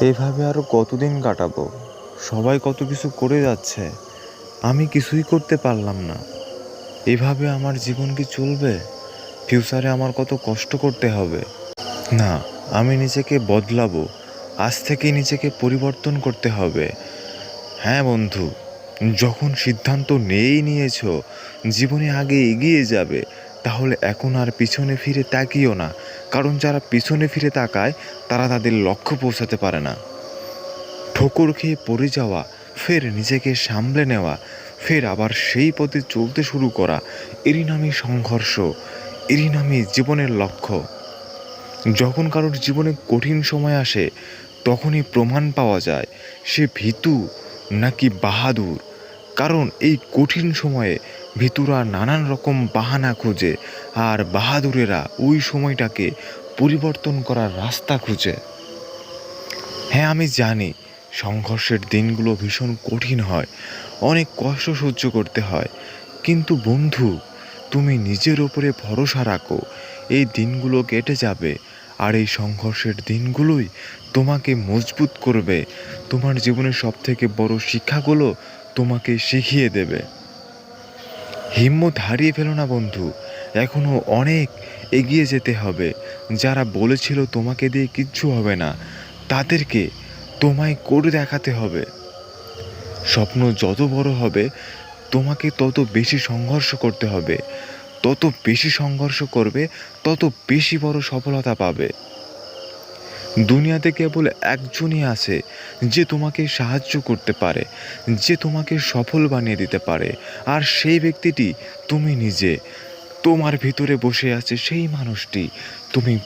এইভাবে আরও কতদিন কাটাবো? সবাই কত কিছু করে যাচ্ছে, আমি কিছুই করতে পারলাম না। এভাবে আমার জীবন কি চলবে? ফিউচারে আমার কত কষ্ট করতে হবে। না, আমি নিজেকে বদলাবো। আজ থেকেই নিজেকে পরিবর্তন করতে হবে। হ্যাঁ বন্ধু, যখন সিদ্ধান্ত নিয়েছো জীবনে আগে এগিয়ে যাবে, তাহলে এখন আর পিছনে ফিরে তাকিও না। কারণ যারা পিছনে ফিরে তাকায় তারা তাদের লক্ষ্য পৌঁছাতে পারে না। ঠোকর খেয়ে পড়ে যাওয়া, ফের নিজেকে সামলে নেওয়া, ফের আবার সেই পথে চলতে শুরু করা, এরই নামই সংঘর্ষ, এরই নামই জীবনের লক্ষ্য। যখন কারোর জীবনে কঠিন সময় আসে, তখনই প্রমাণ পাওয়া যায় সে ভীতু নাকি বাহাদুর। কারণ এই কঠিন সময়ে ভীতুরা নানান রকম বাহানা খুঁজে, আর বাহাদুরেরা ওই সময়টাকে পরিবর্তন করার রাস্তা খুঁজে। হ্যাঁ, আমি জানি সংঘর্ষের দিনগুলো ভীষণ কঠিন হয়, অনেক কষ্ট সহ্য করতে হয়। কিন্তু বন্ধু, তুমি নিজের ওপরে ভরসা রাখো। এই দিনগুলো কেটে যাবে, আর এই সংঘর্ষের দিনগুলোই তোমাকে মজবুত করবে। তোমার জীবনের সবথেকে বড় শিক্ষাগুলো তোমাকে শিখিয়ে দেবে। হিম্মত হারিয়ে ফেলো না বন্ধু, এখনও অনেক এগিয়ে যেতে হবে। যারা বলেছিল তোমাকে দিয়ে কিচ্ছু হবে না, তাদেরকে তোমায় করে দেখাতে হবে। স্বপ্ন যত বড় হবে, তোমাকে তত বেশি সংঘর্ষ করতে হবে। তত বেশি সংঘর্ষ করবে, তত বেশি বড় সফলতা পাবে। দুনিয়াতে কেবল একজনই আছে যে তোমাকে সাহায্য করতে পারে, যে তোমাকে সফল বানিয়ে দিতে পারে, আর সেই ব্যক্তিটি তুমি নিজে। তোমার ভিতরে বসে আছে সেই মানুষটি, তুমি